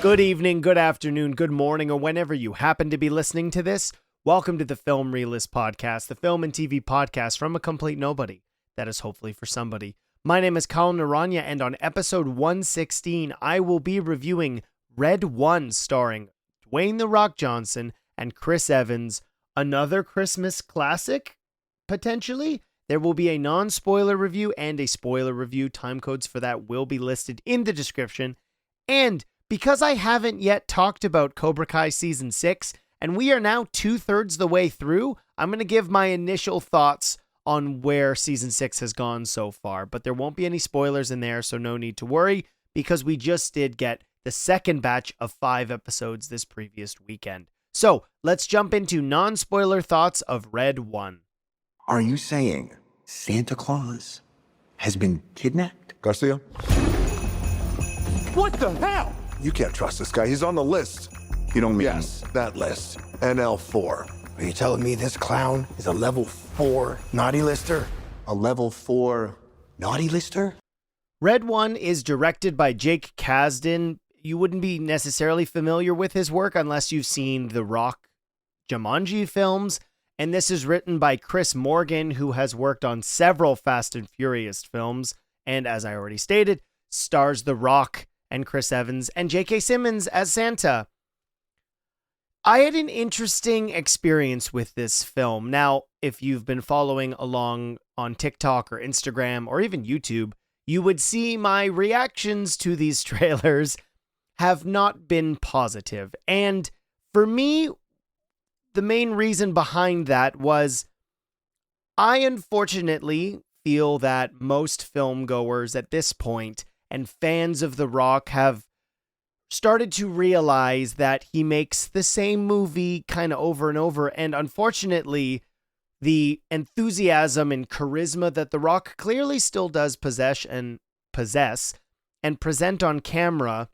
Good evening, good afternoon, good morning, or whenever you happen to be listening to this, welcome to the Film Realist Podcast, the film and TV podcast from a complete nobody. That is hopefully for somebody. My name is Kyle Naranya, and on episode 116, I will be reviewing Red One, starring Dwayne "The Rock" Johnson and Chris Evans. Another Christmas classic, potentially. There will be a non-spoiler review and a spoiler review. Time codes for that will be listed in the description. And because I haven't yet talked about Cobra Kai Season 6, and we are now 2/3 the way through, I'm going to give my initial thoughts on where Season 6 has gone so far. But there won't be any spoilers in there, so no need to worry, because we just did get the second batch of 5 episodes this previous weekend. So, let's jump into non-spoiler thoughts of Red One. Are you saying Santa Claus has been kidnapped? Garcia? What the hell? You can't trust this guy. He's on the list. You don't mean... Yes, that list. NL4. Are you telling me this clown is a level 4 naughty lister? A level 4 naughty lister? Red One is directed by Jake Kasdan. You wouldn't be necessarily familiar with his work unless you've seen the Rock Jumanji films. And this is written by Chris Morgan, who has worked on several Fast and Furious films. And as I already stated, stars The Rock and Chris Evans and J.K. Simmons as Santa. I had an interesting experience with this film. Now, if you've been following along on TikTok or Instagram or even YouTube, you would see my reactions to these trailers have not been positive. And for me, the main reason behind that was I unfortunately feel that most film goers at this point and fans of The Rock have started to realize that he makes the same movie kind of over and over. And unfortunately, the enthusiasm and charisma that The Rock clearly still does possess and present on camera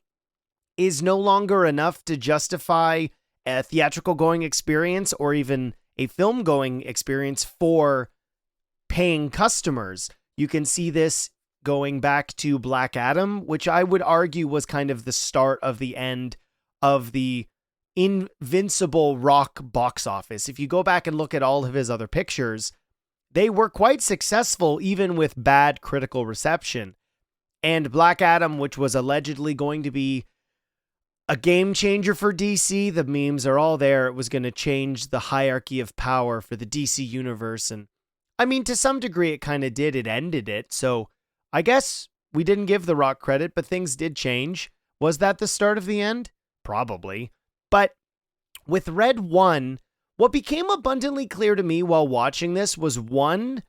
is no longer enough to justify a theatrical going experience or even a film going experience for paying customers. You can see this going back to Black Adam, which I would argue was kind of the start of the end of the invincible Rock box office. If you go back and look at all of his other pictures, they were quite successful even with bad critical reception. And Black Adam, which was allegedly going to be a game changer for DC, the memes are all there. It was going to change the hierarchy of power for the DC universe. And I mean, to some degree, it kind of did. It ended it. So I guess we didn't give The Rock credit, but things did change. Was that the start of the end? Probably. But with Red One, what became abundantly clear to me while watching this was, one,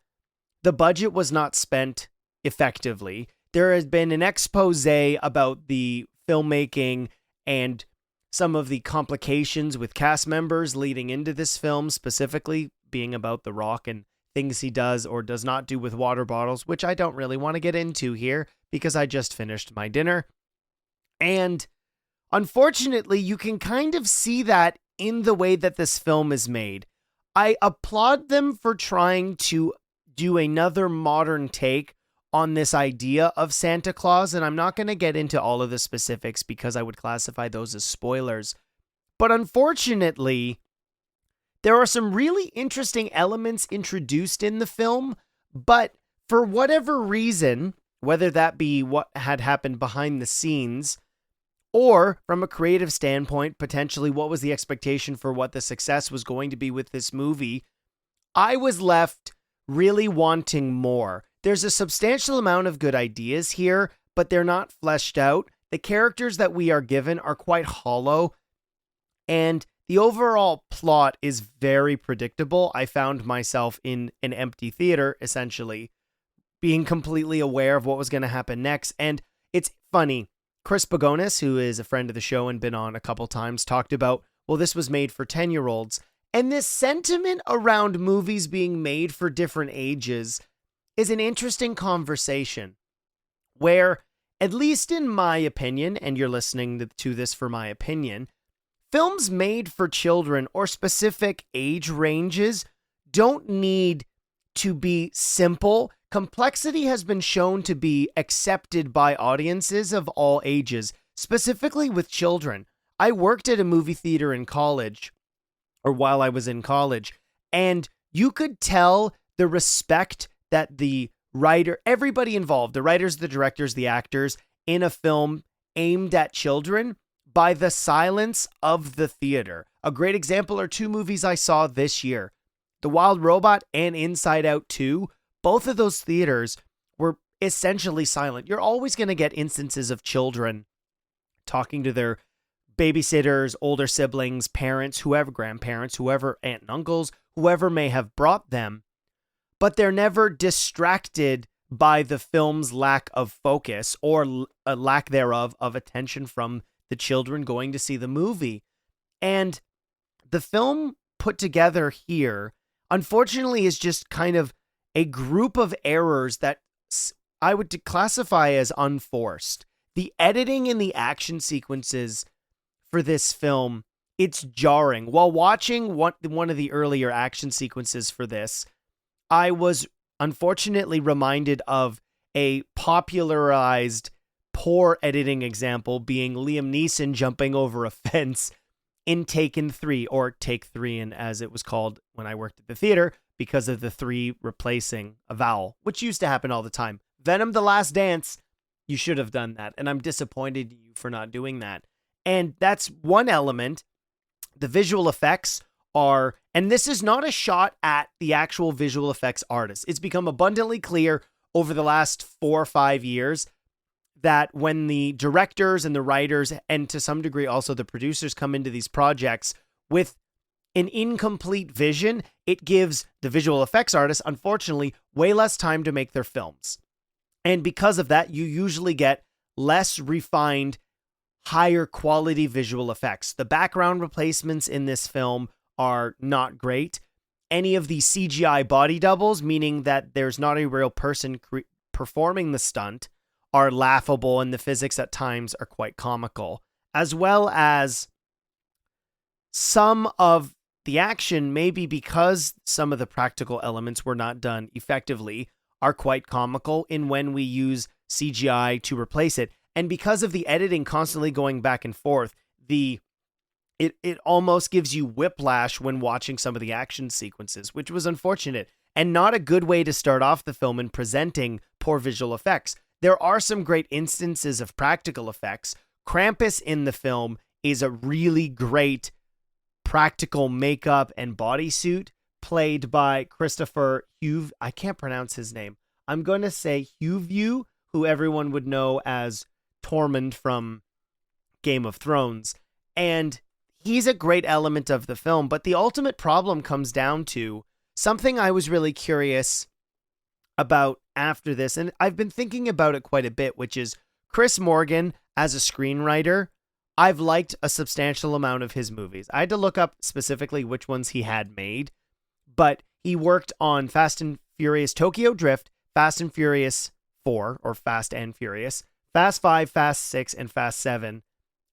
the budget was not spent effectively. There has been an expose about the filmmaking and some of the complications with cast members leading into this film, specifically being about The Rock and things he does or does not do with water bottles, which I don't really want to get into here because I just finished my dinner. And unfortunately, you can kind of see that in the way that this film is made. I applaud them for trying to do another modern take on this idea of Santa Claus, and I'm not going to get into all of the specifics because I would classify those as spoilers. But unfortunately, there are some really interesting elements introduced in the film, but for whatever reason, whether that be what had happened behind the scenes, or from a creative standpoint, potentially what was the expectation for what the success was going to be with this movie, I was left really wanting more. There's a substantial amount of good ideas here, but they're not fleshed out. The characters that we are given are quite hollow, and the overall plot is very predictable. I found myself in an empty theater, essentially, being completely aware of what was going to happen next. And it's funny. Chris Pagonis, who is a friend of the show and been on a couple times, talked about, well, this was made for 10-year-olds. And this sentiment around movies being made for different ages is an interesting conversation where, at least in my opinion, and you're listening to this for my opinion, films made for children or specific age ranges don't need to be simple. Complexity has been shown to be accepted by audiences of all ages. specifically with children. I worked at a movie theater in college, or while I was in college, and you could tell the respect that the writer, everybody involved, the writers, the directors, the actors in a film aimed at children by the silence of the theater. A great example are two movies I saw this year, The Wild Robot and Inside Out 2. Both of those theaters were essentially silent. You're always going to get instances of children talking to their babysitters, older siblings, parents, whoever, grandparents, whoever, aunt and uncles, whoever may have brought them, but they're never distracted by the film's lack of focus or a lack thereof of attention from the children going to see the movie. And the film put together here, unfortunately, is just kind of a group of errors that I would classify as unforced. The editing in the action sequences for this film, it's jarring. While watching one of the earlier action sequences for this, I was unfortunately reminded of a popularized poor editing example being Liam Neeson jumping over a fence in Taken 3, or Take 3, and as it was called when I worked at the theater, because of the 3 replacing a vowel, which used to happen all the time. Venom: The Last Dance, you should have done that, and I'm disappointed in you for not doing that. And that's one element. The visual effects are, and this is not a shot at the actual visual effects artists. It's become abundantly clear over the last 4 or 5 years that when the directors and the writers, and to some degree also the producers, come into these projects with an incomplete vision, it gives the visual effects artists, unfortunately, way less time to make their films. And because of that, you usually get less refined, higher quality visual effects. The background replacements in this film are not great. Any of the CGI body doubles, meaning that there's not a real person performing the stunt, are laughable, and the physics at times are quite comical, as well as some of the action, maybe because some of the practical elements were not done effectively, are quite comical in when we use CGI to replace it. And because of the editing constantly going back and forth, it almost gives you whiplash when watching some of the action sequences, which was unfortunate and not a good way to start off the film in presenting poor visual effects. There are some great instances of practical effects. Krampus in the film is a really great practical makeup and bodysuit, played by Christopher Huve. I can't pronounce his name. I'm going to say Huvue, who everyone would know as Tormund from Game of Thrones. And he's a great element of the film, but the ultimate problem comes down to something I was really curious about after this, and I've been thinking about it quite a bit, which is Chris Morgan as a screenwriter. I've liked a substantial amount of his movies. I had to look up specifically which ones he had made, but he worked on Fast and Furious Tokyo Drift, Fast and Furious 4, or Fast and Furious, Fast 5, Fast 6, and Fast 7,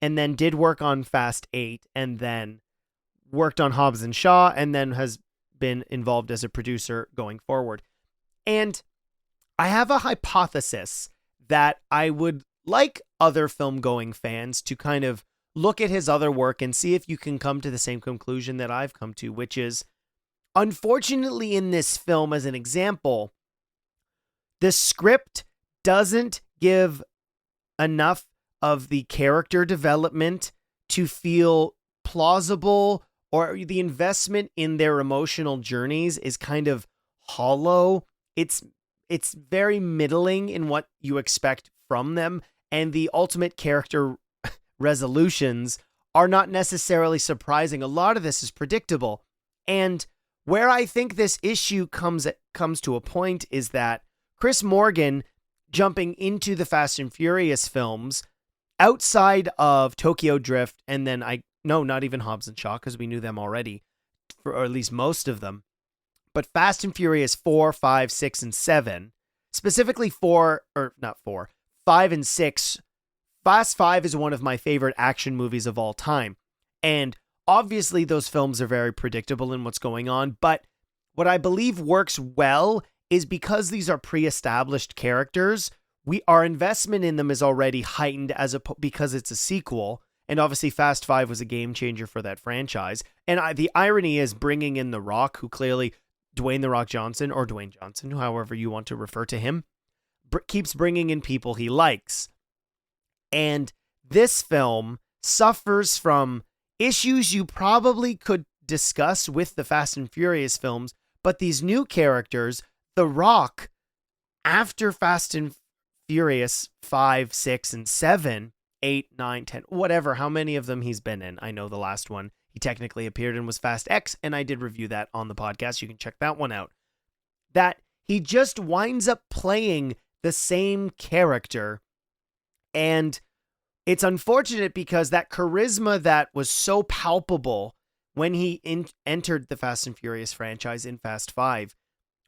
and then did work on Fast 8, and then worked on Hobbs and Shaw, and then has been involved as a producer going forward. And I have a hypothesis that I would like other film-going fans to kind of look at his other work and see if you can come to the same conclusion that I've come to, which is, unfortunately, in this film, as an example, the script doesn't give enough of the character development to feel plausible, or the investment in their emotional journeys is kind of hollow. It's very middling in what you expect from them, and the ultimate character resolutions are not necessarily surprising. A lot of this is predictable. And where I think this issue comes to a point is that Chris Morgan, jumping into the Fast and Furious films, outside of Tokyo Drift, and then not even Hobbs and Shaw, because we knew them already, or at least most of them, but Fast and Furious 4, 5, 6, and 7, specifically 5 and 6. Fast 5 is one of my favorite action movies of all time. And obviously those films are very predictable in what's going on, but what I believe works well is because these are pre-established characters, our investment in them is already heightened because it's a sequel. And obviously Fast 5 was a game changer for that franchise. And the irony is bringing in The Rock, who clearly Dwayne The Rock Johnson, or Dwayne Johnson, however you want to refer to him, keeps bringing in people he likes. And this film suffers from issues you probably could discuss with the Fast and Furious films, but these new characters, The Rock, after Fast and Furious 5, 6, and 7, 8, 9, 10, whatever, how many of them he's been in. I know the last one he technically appeared in was Fast X, and I did review that on the podcast. You can check that one out. That he just winds up playing the same character, and it's unfortunate because that charisma that was so palpable when he entered the Fast and Furious franchise in Fast 5,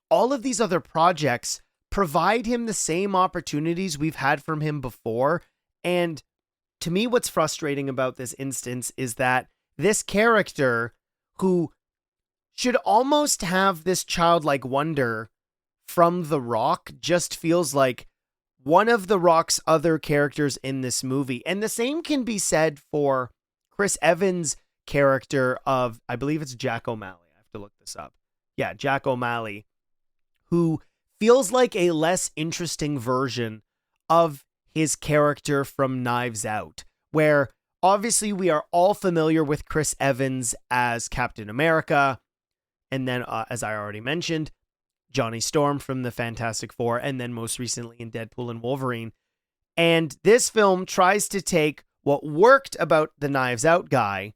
all of these other projects provide him the same opportunities we've had from him before. And to me, what's frustrating about this instance is that this character, who should almost have this childlike wonder from The Rock, just feels like one of The Rock's other characters in this movie. And the same can be said for Chris Evans' character of, I believe it's Jack O'Malley. I have to look this up. Yeah, Jack O'Malley, who feels like a less interesting version of his character from Knives Out, where obviously we are all familiar with Chris Evans as Captain America, and then, as I already mentioned, Johnny Storm from the Fantastic Four, and then most recently in Deadpool and Wolverine. And this film tries to take what worked about the Knives Out guy,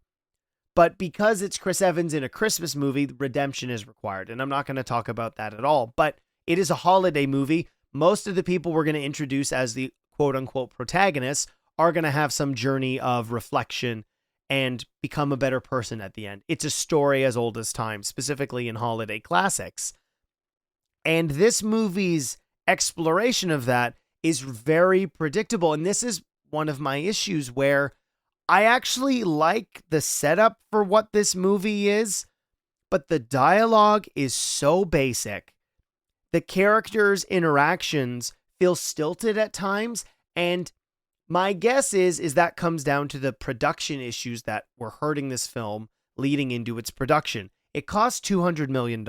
but because it's Chris Evans in a Christmas movie, redemption is required. And I'm not going to talk about that at all, but it is a holiday movie. Most of the people we're going to introduce as the quote-unquote protagonists are going to have some journey of reflection and become a better person at the end. It's a story as old as time, specifically in holiday classics. And this movie's exploration of that is very predictable. And this is one of my issues, where I actually like the setup for what this movie is, but the dialogue is so basic. The characters' interactions feel stilted at times, and my guess is that comes down to the production issues that were hurting this film leading into its production. It cost $200 million.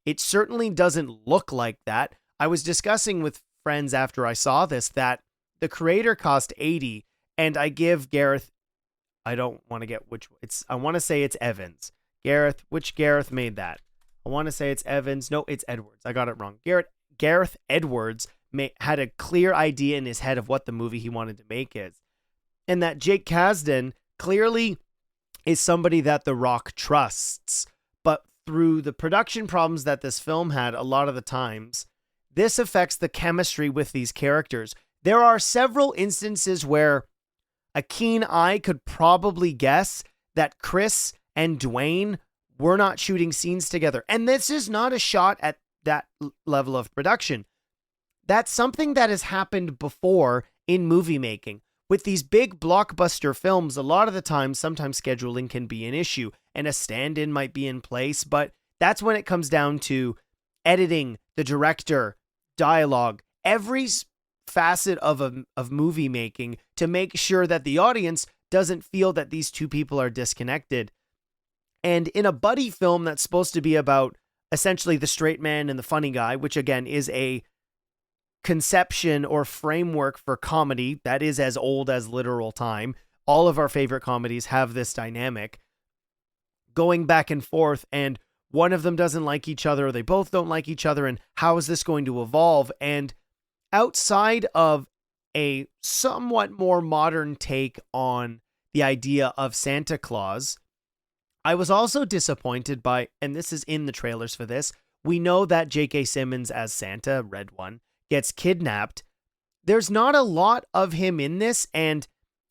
It certainly doesn't look like that. I was discussing with friends after I saw this that the creator cost 80, and I give Gareth, I don't want to get which, I want to say it's Evans. Gareth, which Gareth made that? I want to say it's Evans. No, it's Edwards. I got it wrong. Gareth Edwards had a clear idea in his head of what the movie he wanted to make is. And that Jake Kasdan clearly is somebody that The Rock trusts. But through the production problems that this film had, a lot of the times, this affects the chemistry with these characters. There are several instances where a keen eye could probably guess that Chris and Dwayne were not shooting scenes together. And this is not a shot at that level of production. That's something that has happened before in movie making. With these big blockbuster films, a lot of the time, sometimes scheduling can be an issue, and a stand-in might be in place, but that's when it comes down to editing, the director, dialogue, every facet of movie making to make sure that the audience doesn't feel that these two people are disconnected. And in a buddy film that's supposed to be about essentially the straight man and the funny guy, which again is a conception or framework for comedy that is as old as literal time. All of our favorite comedies have this dynamic going back and forth, and one of them doesn't like each other, or they both don't like each other, and how is this going to evolve? And outside of a somewhat more modern take on the idea of Santa Claus, I was also disappointed by, and this is in the trailers for this, we know that J.K. Simmons as Santa, Red One, gets kidnapped. There's not a lot of him in this, and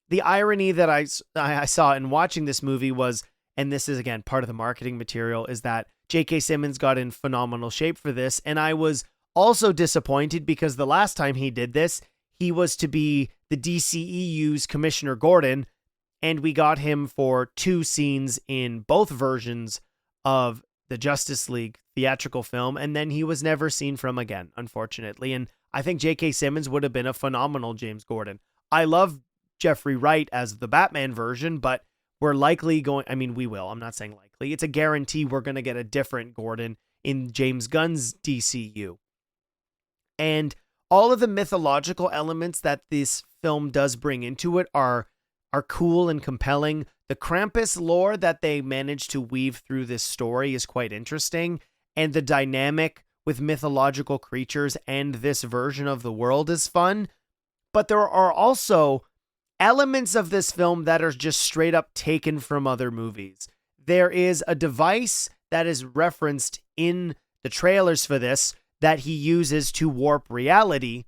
the irony that I saw in watching this movie was, and this is again part of the marketing material, is that J.K. Simmons got in phenomenal shape for this, and I was also disappointed because the last time he did this, he was to be the DCEU's Commissioner Gordon, and we got him for 2 scenes in both versions of the Justice League theatrical film, and then he was never seen from again, unfortunately. And I think J.K. Simmons would have been a phenomenal James Gordon. I love Jeffrey Wright as the Batman version, but we're likely going, I mean, we will, I'm not saying likely. It's a guarantee we're going to get a different Gordon in James Gunn's DCU. And all of the mythological elements that this film does bring into it are cool and compelling. The Krampus lore that they managed to weave through this story is quite interesting, and the dynamic with mythological creatures and this version of the world is fun. But there are also elements of this film that are just straight up taken from other movies. There is a device that is referenced in the trailers for this that he uses to warp reality,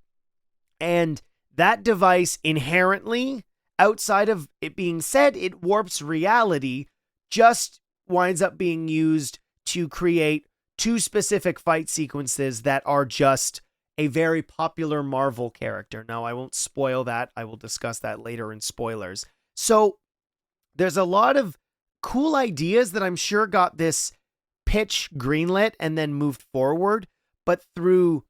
and that device inherently, outside of it being said it warps reality, just winds up being used to create two specific fight sequences that are just a very popular Marvel character. Now, I won't spoil that. I will discuss that later in spoilers. So there's a lot of cool ideas that I'm sure got this pitch greenlit and then moved forward, but through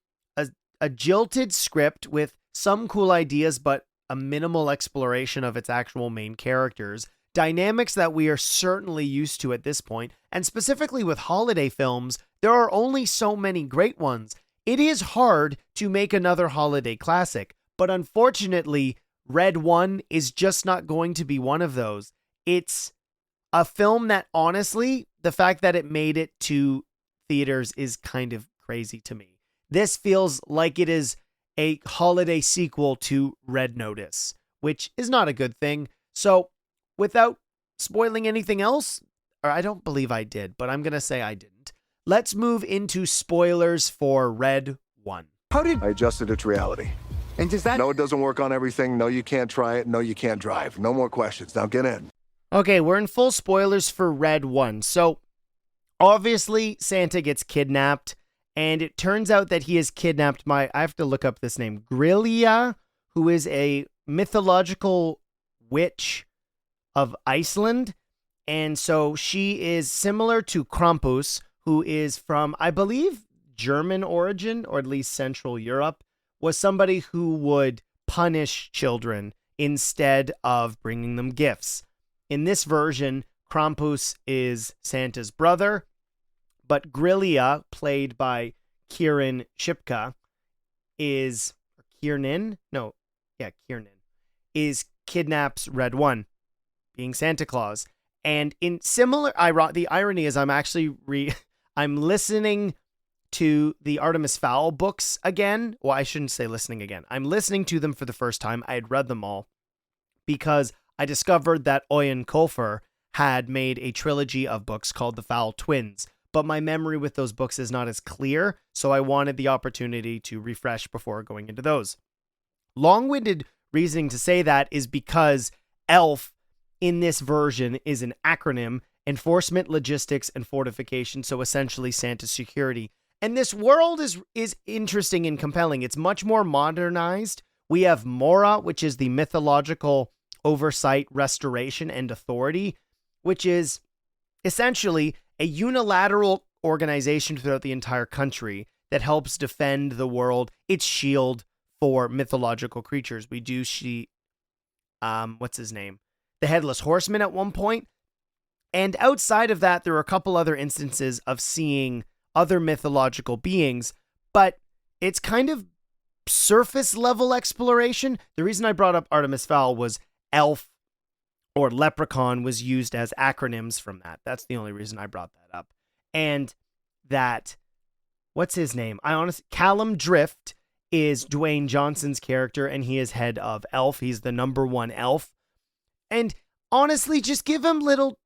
a jilted script with some cool ideas, but a minimal exploration of its actual main characters, dynamics that we are certainly used to at this point, and specifically with holiday films, there are only so many great ones. It is hard to make another holiday classic, but unfortunately, Red One is just not going to be one of those. It's a film that, honestly, the fact that it made it to theaters is kind of crazy to me. This feels like it is a holiday sequel to Red Notice, which is not a good thing. So, without spoiling anything else, or I don't believe I did, but I'm going to say I didn't. Let's move into spoilers for Red One. I adjusted it to reality. And does that... No, it doesn't work on everything. No, you can't try it. No, you can't drive. No more questions. Now get in. Okay, we're in full spoilers for Red One. So, obviously, Santa gets kidnapped, and it turns out that he has kidnapped I have to look up this name, Grillia, who is a mythological witch of Iceland. And so she is similar to Krampus, who is from, I believe, German origin, or at least Central Europe, was somebody who would punish children instead of bringing them gifts. In this version, Krampus is Santa's brother, but Grillia, played by Kieran Shipka, is Kiernan, kidnaps Red One, being Santa Claus. And in similar, the irony is I'm listening to the Artemis Fowl books again. Well, I shouldn't say listening again. I'm listening to them for the first time. I had read them all because I discovered that Owen Colfer had made a trilogy of books called The Fowl Twins, but my memory with those books is not as clear, so I wanted the opportunity to refresh before going into those. Long-winded reasoning to say that is because ELF in this version is an acronym: Enforcement, Logistics, and Fortification, so essentially Santa's security. And this world is interesting and compelling. It's much more modernized. We have Mora, which is the mythological oversight, restoration, and authority, which is essentially a unilateral organization throughout the entire country that helps defend the world, its shield for mythological creatures. We do see, what's his name? The Headless Horseman at one point. And outside of that, there are a couple other instances of seeing other mythological beings, but it's kind of surface level exploration. The reason I brought up Artemis Fowl was elf or leprechaun was used as acronyms from that. That's the only reason I brought that up. And that, what's his name? Callum Drift is Dwayne Johnson's character, and he is head of elf. He's the number one elf. And honestly, just give him little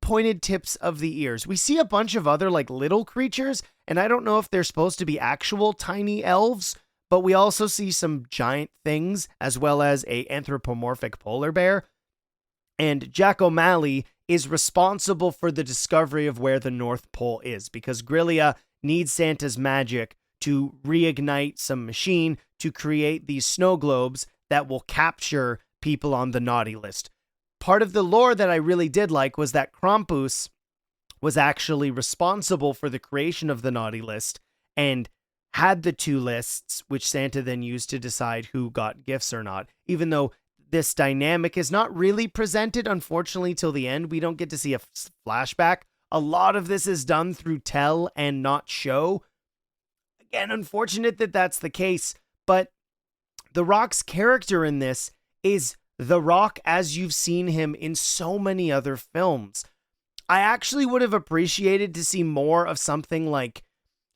pointed tips of the ears. We see a bunch of other little creatures, and I don't know if they're supposed to be actual tiny elves, but we also see some giant things as well as a anthropomorphic polar bear. And Jack O'Malley is responsible for the discovery of where the North Pole is, because Grillia needs Santa's magic to reignite some machine to create these snow globes that will capture people on the naughty list. Part of the lore that I really did like was that Krampus was actually responsible for the creation of the naughty list and had the two lists, which Santa then used to decide who got gifts or not. Even though this dynamic is not really presented, unfortunately, till the end. We don't get to see a flashback. A lot of this is done through tell and not show. Again, unfortunate that that's the case, but The Rock's character in this is The Rock as you've seen him in so many other films. I actually would have appreciated to see more of something like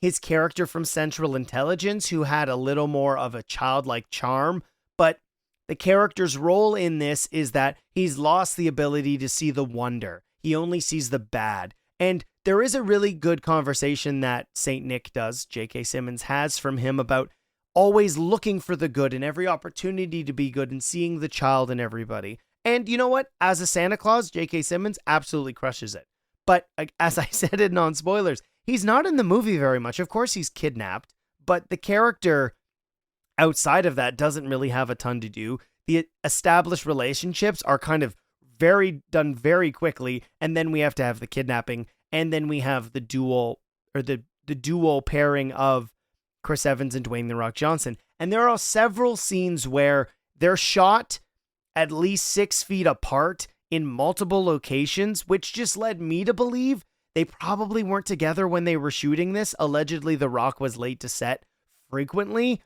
his character from Central Intelligence, who had a little more of a childlike charm, but the character's role in this is that he's lost the ability to see the wonder. He only sees the bad. And there is a really good conversation that St. Nick does, J.K. Simmons has from him, about always looking for the good and every opportunity to be good and seeing the child in everybody. And you know what? As a Santa Claus, J.K. Simmons absolutely crushes it. But as I said in non-spoilers, he's not in the movie very much. Of course, he's kidnapped, but the character outside of that doesn't really have a ton to do. The established relationships are kind of done very quickly, and then we have to have the kidnapping, and then we have the dual pairing of Chris Evans and Dwayne "The Rock" Johnson. And there are several scenes where they're shot at least 6 feet apart in multiple locations, which just led me to believe they probably weren't together when they were shooting this. Allegedly, The Rock was late to set frequently,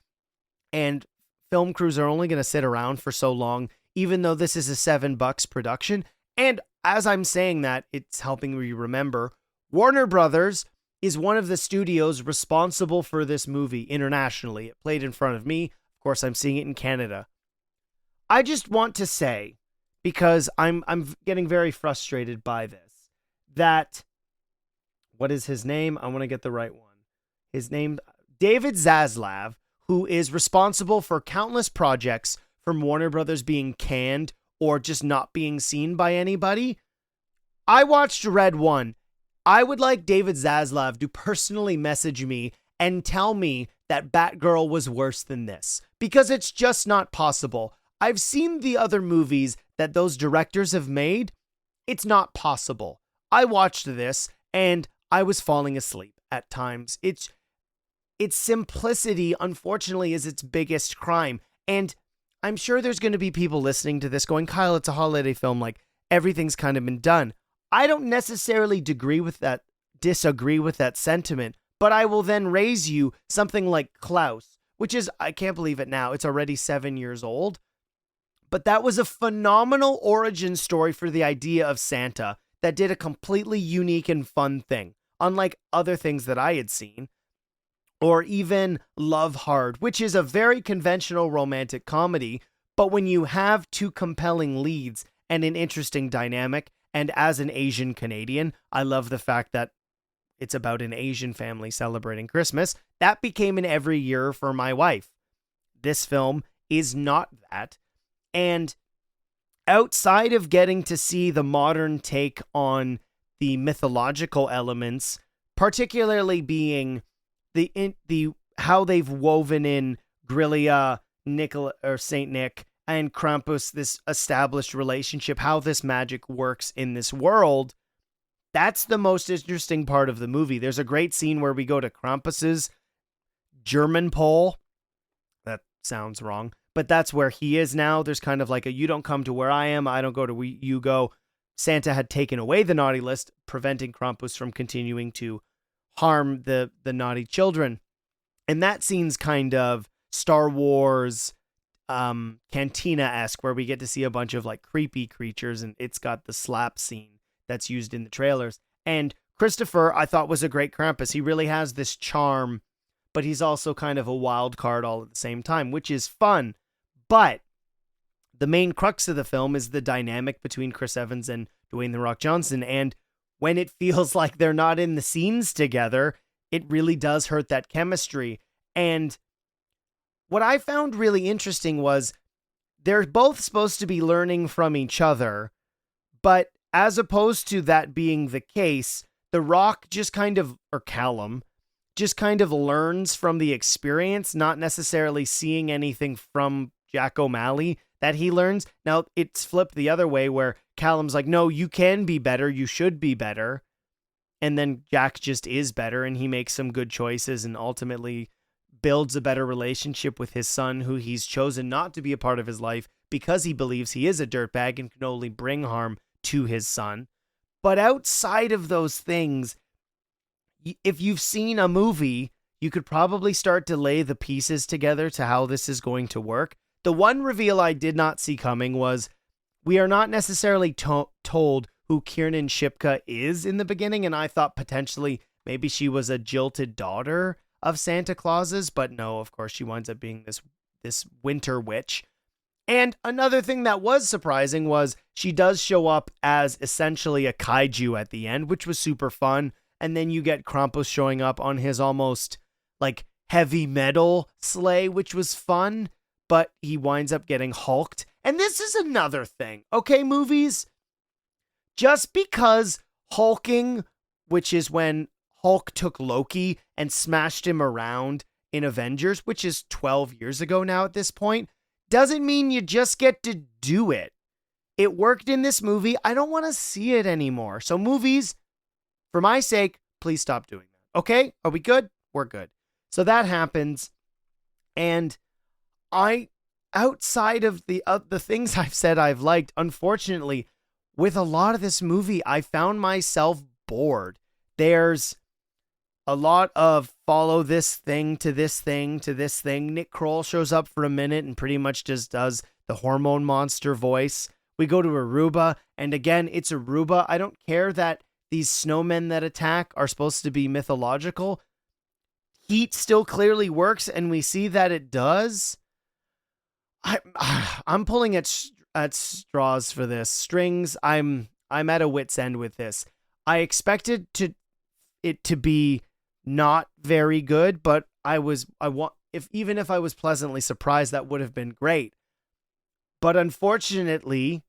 and film crews are only going to sit around for so long, even though this is a $7 production. And as I'm saying that, it's helping me remember, Warner Brothers is one of the studios responsible for this movie internationally. It played in front of me. Of course, I'm seeing it in Canada. I just want to say, because I'm getting very frustrated by this, that, what is his name? I want to get the right one. His name, David Zaslav, who is responsible for countless projects from Warner Brothers being canned or just not being seen by anybody. I watched Red 1. I would like David Zaslav to personally message me and tell me that Batgirl was worse than this, because it's just not possible. I've seen the other movies that those directors have made. It's not possible. I watched this and I was falling asleep at times. Its simplicity, unfortunately, is its biggest crime. And I'm sure there's going to be people listening to this going, Kyle, it's a holiday film. Like, everything's kind of been done. I don't necessarily disagree with that sentiment, but I will then raise you something like Klaus, which is, I can't believe it now, it's already 7 years old. But that was a phenomenal origin story for the idea of Santa that did a completely unique and fun thing, unlike other things that I had seen. Or even Love Hard, which is a very conventional romantic comedy, but when you have two compelling leads and an interesting dynamic, and as an Asian Canadian, I love the fact that it's about an Asian family celebrating Christmas. That became an every year for my wife. This film is not that. And outside of getting to see the modern take on the mythological elements, particularly being the how they've woven in Grillia, Saint Nick, and Krampus, this established relationship, how this magic works in this world, that's the most interesting part of the movie. There's a great scene where we go to Krampus's German pole. That sounds wrong, but that's where he is now. There's kind of like a, you don't come to where I am, I don't go to where you go. Santa had taken away the naughty list, preventing Krampus from continuing to harm the naughty children. And that scene's kind of Star Wars Cantina-esque, where we get to see a bunch of like creepy creatures, and it's got the slap scene that's used in the trailers. And Christopher, I thought, was a great Krampus. He really has this charm, but he's also kind of a wild card all at the same time, which is fun. But the main crux of the film is the dynamic between Chris Evans and Dwayne "The Rock" Johnson. And when it feels like they're not in the scenes together, it really does hurt that chemistry. And what I found really interesting was they're both supposed to be learning from each other, but as opposed to that being the case, The Rock just kind of, or Callum, just kind of learns from the experience, not necessarily seeing anything from Jack O'Malley that he learns. Now, it's flipped the other way where Callum's like, no, you can be better, you should be better. And then Jack just is better, and he makes some good choices and ultimately builds a better relationship with his son, who he's chosen not to be a part of his life because he believes he is a dirtbag and can only bring harm to his son. But outside of those things, if you've seen a movie, you could probably start to lay the pieces together to how this is going to work. The one reveal I did not see coming was we are not necessarily told who Kiernan Shipka is in the beginning, and I thought potentially maybe she was a jilted daughter of Santa Claus's, but no, of course she winds up being this winter witch. And another thing that was surprising was she does show up as essentially a kaiju at the end, which was super fun. And then you get Krampus showing up on his almost like heavy metal sleigh, which was fun, but he winds up getting hulked. And this is another thing, okay, movies? Just because hulking, which is when Hulk took Loki and smashed him around in Avengers, which is 12 years ago now at this point, doesn't mean you just get to do it. It worked in this movie. I don't want to see it anymore. So movies, for my sake, please stop doing that. Okay? Are we good? We're good. So that happens. And outside of the things I've said I've liked, unfortunately, with a lot of this movie, I found myself bored. There's a lot of follow this thing to this thing to this thing. Nick Kroll shows up for a minute and pretty much just does the hormone monster voice. We go to Aruba, and again, it's Aruba. I don't care that these snowmen that attack are supposed to be mythological. Heat still clearly works, and we see that it does. I'm pulling at straws for this. Strings, I'm at a wit's end with this. I expected it to be not very good, but even if I was pleasantly surprised, that would have been great. But unfortunately,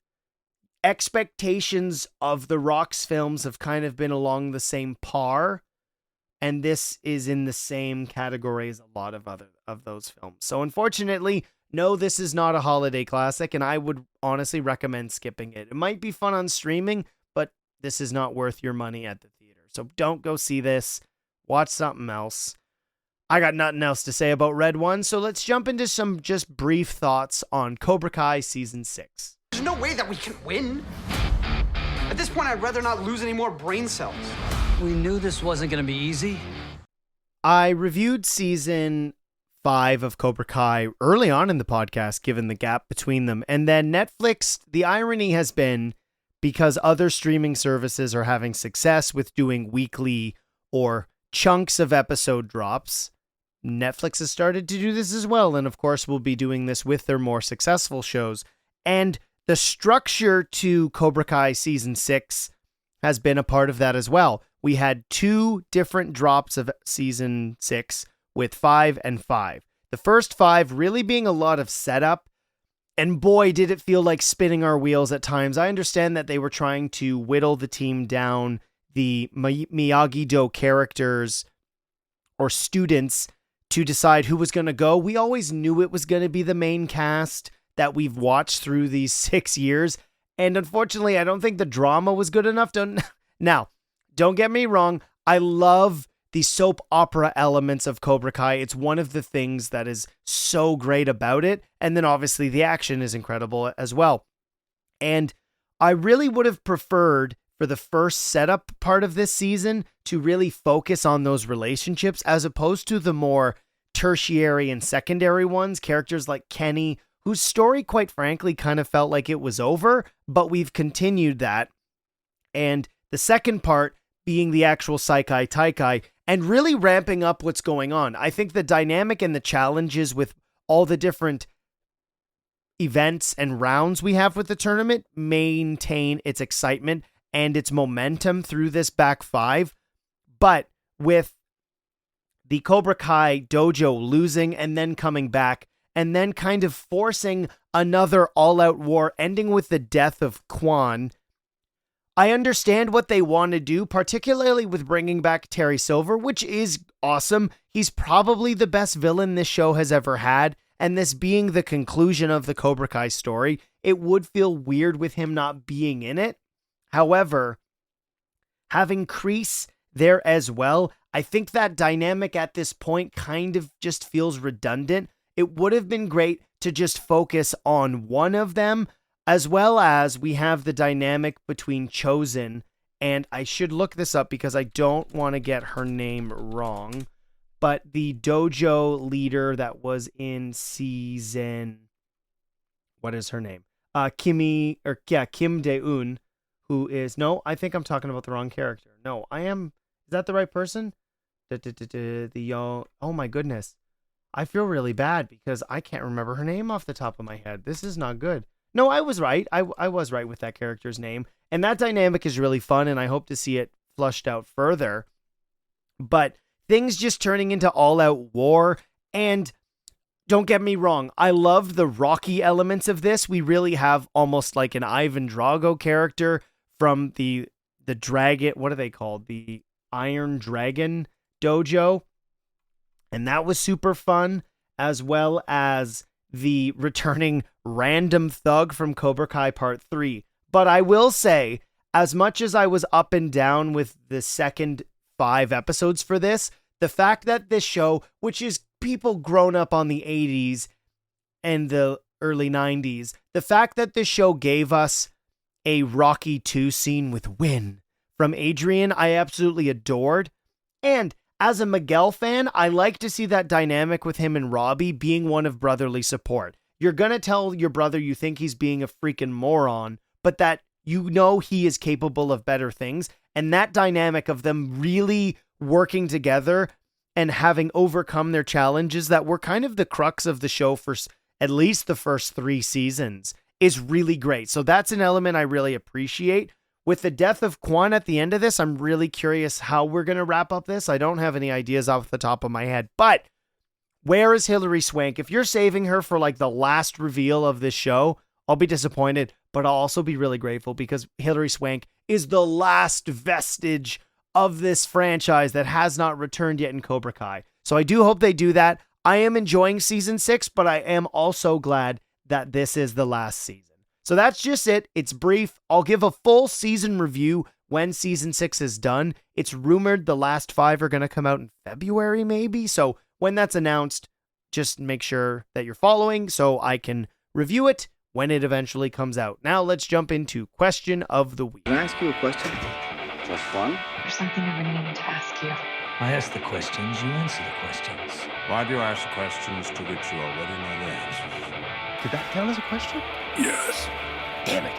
expectations of the Rock's films have kind of been along the same par, and this is in the same category as a lot of other of those films. So unfortunately, no, this is not a holiday classic, and I would honestly recommend skipping it. It might be fun on streaming, but this is not worth your money at the theater. So don't go see this. Watch something else. I got nothing else to say about Red One, so let's jump into some just brief thoughts on Cobra Kai Season 6. There's no way that we can win. At this point, I'd rather not lose any more brain cells. We knew this wasn't going to be easy. I reviewed Season 5 of Cobra Kai early on in the podcast, given the gap between them. And then Netflix, the irony has been, because other streaming services are having success with doing weekly or chunks of episode drops, Netflix has started to do this as well. And of course, we'll be doing this with their more successful shows. And the structure to Cobra Kai Season 6 has been a part of that as well. We had 2 different drops of Season 6 with 5 and 5. The first 5 really being a lot of setup, and boy, did it feel like spinning our wheels at times. I understand that they were trying to whittle the team down, the Miyagi-Do characters or students, to decide who was going to go. We always knew it was going to be the main cast that we've watched through these 6 years, and unfortunately, I don't think the drama was good enough. Now, don't get me wrong, I love the soap opera elements of Cobra Kai. It's one of the things that is so great about it. And then obviously the action is incredible as well. And I really would have preferred for the first setup part of this season to really focus on those relationships as opposed to the more tertiary and secondary ones. Characters like Kenny, whose story, quite frankly, kind of felt like it was over, but we've continued that. And the second part being the actual Saikai Taikai, and really ramping up what's going on. I think the dynamic and the challenges with all the different events and rounds we have with the tournament maintain its excitement and its momentum through this back 5. But with the Cobra Kai dojo losing and then coming back, and then kind of forcing another all-out war, ending with the death of Quan, I understand what they want to do, particularly with bringing back Terry Silver, which is awesome. He's probably the best villain this show has ever had, and this being the conclusion of the Cobra Kai story, it would feel weird with him not being in it. However, having Kreese there as well. I think that dynamic at this point kind of just feels redundant. It would have been great to just focus on one of them, as well as we have the dynamic between Chosen, and I should look this up because I don't want to get her name wrong, but the dojo leader that was in season, what is her name? Kim Dae-un, who is, no, I think I'm talking about the wrong character. No, is that the right person? Oh my goodness. I feel really bad because I can't remember her name off the top of my head. This is not good. No, I was right. I was right with that character's name. And that dynamic is really fun, and I hope to see it flushed out further. But things just turning into all-out war, and don't get me wrong, I love the Rocky elements of this. We really have almost like an Ivan Drago character from the dragon, what are they called? The Iron Dragon dojo. And that was super fun, as well as the returning random thug from Cobra Kai Part 3. But I will say, as much as I was up and down with the second 5 episodes for this, the fact that this show, which is people grown up on the 80s and the early 90s, the fact that this show gave us a Rocky 2 scene with Win from Adrian, I absolutely adored. And as a Miguel fan, I like to see that dynamic with him and Robbie being one of brotherly support. You're going to tell your brother you think he's being a freaking moron, but that you know he is capable of better things. And that dynamic of them really working together and having overcome their challenges that were kind of the crux of the show for at least the first 3 seasons is really great. So that's an element I really appreciate. With the death of Quan at the end of this, I'm really curious how we're going to wrap up this. I don't have any ideas off the top of my head, but where is Hilary Swank? If you're saving her for like the last reveal of this show, I'll be disappointed, but I'll also be really grateful because Hilary Swank is the last vestige of this franchise that has not returned yet in Cobra Kai. So I do hope they do that. I am enjoying season 6, but I am also glad that this is the last season. So that's just it. It's brief. I'll give a full season review when season 6 is done. It's rumored the last 5 are going to come out in February, maybe. So when that's announced, just make sure that you're following so I can review it when it eventually comes out. Now let's jump into question of the week. Can I ask you a question? Just fun? There's something I've been meaning to ask you. I ask the questions, you answer the questions. Why do you ask questions to which you already know the answers? Did that count as a question? Yes. Damn it.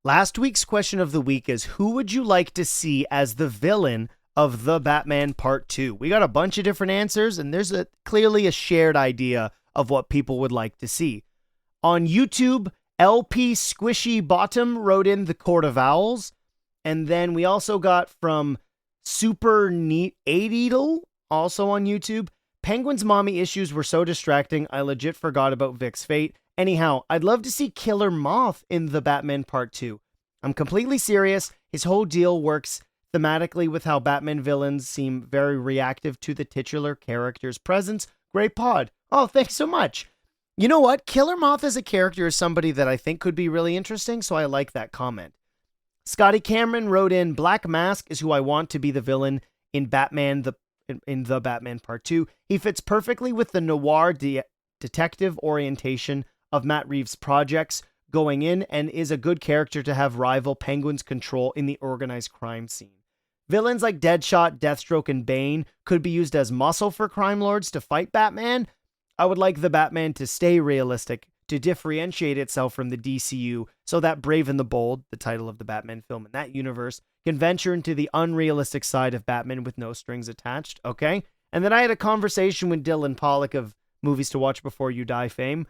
Last week's question of the week is, who would you like to see as the villain of The Batman Part 2? We got a bunch of different answers, and there's clearly a shared idea of what people would like to see. On YouTube, LP Squishy Bottom wrote in The Court of Owls, and then we also got from Super Neat 8 also on YouTube. Penguin's mommy issues were so distracting, I legit forgot about Vic's fate. Anyhow, I'd love to see Killer Moth in The Batman Part 2. I'm completely serious. His whole deal works thematically with how Batman villains seem very reactive to the titular character's presence. Great pod. Oh, thanks so much. You know what? Killer Moth as a character is somebody that I think could be really interesting, so I like that comment. Scotty Cameron wrote in, Black Mask is who I want to be the villain in The Batman Part 2. He fits perfectly with the noir detective orientation of Matt Reeves' projects going in and is a good character to have rival Penguin's control in the organized crime scene. Villains like Deadshot, Deathstroke, and Bane could be used as muscle for crime lords to fight Batman. I would like the Batman to stay realistic, to differentiate itself from the DCU so that Brave and the Bold, the title of the Batman film in that universe, can venture into the unrealistic side of Batman with no strings attached, okay? And then I had a conversation with Dylan Pollock of Movies to Watch Before You Die fame.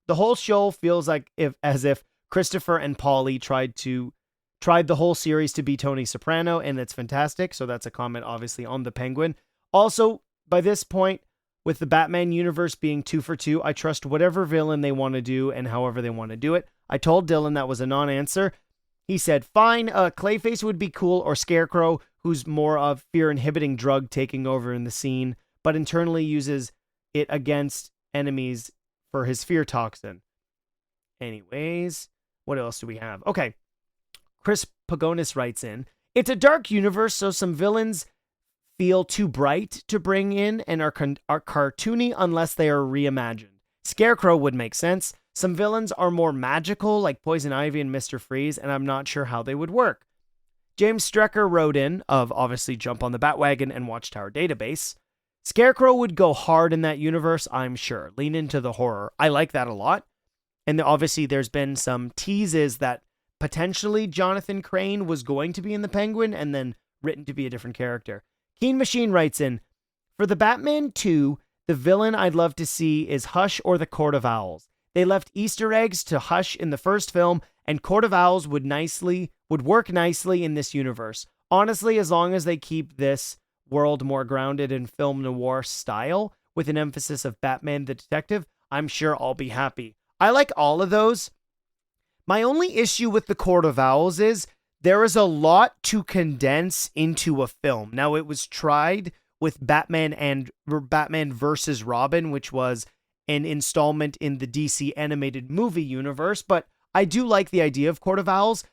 The whole show feels like as if Christopher and Paulie tried the whole series to be Tony Soprano, and it's fantastic. So that's a comment, obviously, on the Penguin. Also, by this point, with the Batman universe being 2 for 2, I trust whatever villain they want to do and however they want to do it. I told Dylan that was a non-answer. He said, fine, Clayface would be cool, or Scarecrow, who's more of fear-inhibiting drug taking over in the scene, but internally uses it against enemies for his fear toxin. Anyways, what else do we have? Okay, Chris Pagonis writes in, it's a dark universe, so some villains feel too bright to bring in and are cartoony unless they are reimagined. Scarecrow would make sense. Some villains are more magical, like Poison Ivy and Mr. Freeze, and I'm not sure how they would work. James Strecker wrote in, of obviously Jump on the Batwagon and Watchtower Database. Scarecrow would go hard in that universe, I'm sure. Lean into the horror. I like that a lot. And obviously there's been some teases that potentially Jonathan Crane was going to be in the Penguin and then written to be a different character. Keen Machine writes in, for the Batman 2, the villain I'd love to see is Hush or the Court of Owls. They left Easter eggs to Hush in the first film, and Court of Owls would work nicely in this universe. Honestly, as long as they keep this world more grounded in film noir style, with an emphasis of Batman the Detective, I'm sure I'll be happy. I like all of those. My only issue with the Court of Owls is there is a lot to condense into a film. Now, it was tried with Batman versus Robin, which was an installment in the DC animated movie universe, but I do like the idea of Court of Owls.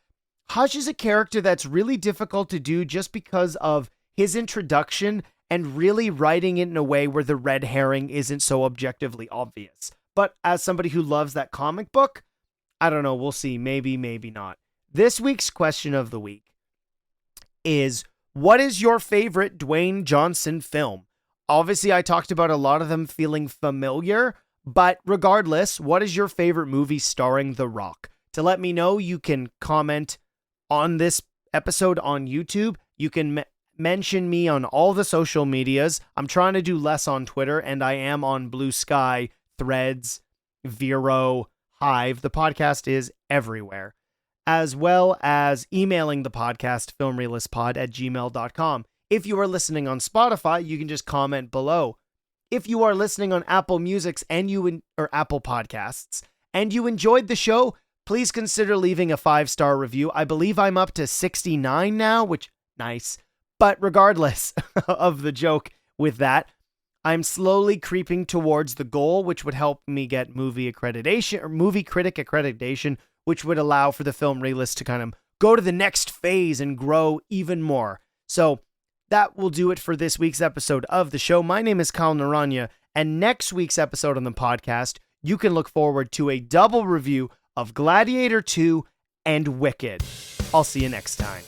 Hush is a character that's really difficult to do just because of his introduction and really writing it in a way where the red herring isn't so objectively obvious. But as somebody who loves that comic book, I don't know, we'll see. Maybe, maybe not. This week's question of the week is, what is your favorite Dwayne Johnson film? Obviously, I talked about a lot of them feeling familiar, but regardless, what is your favorite movie starring The Rock? To let me know, you can comment on this episode on YouTube. You can mention me on all the social medias. I'm trying to do less on Twitter, and I am on Blue Sky, Threads, Vero, Hive. The podcast is everywhere, as well as emailing the podcast, filmreelistspod@gmail.com. If you are listening on Spotify, you can just comment below. If you are listening on Apple Music's or Apple Podcasts and you enjoyed the show, please consider leaving a 5-star review. I believe I'm up to 69 now, which nice. But regardless of the joke with that, I'm slowly creeping towards the goal, which would help me get movie accreditation or movie critic accreditation, which would allow for the Film Realist to kind of go to the next phase and grow even more. So that will do it for this week's episode of the show. My name is Kyle Naranya, and next week's episode on the podcast, you can look forward to a double review of Gladiator 2 and Wicked. I'll see you next time.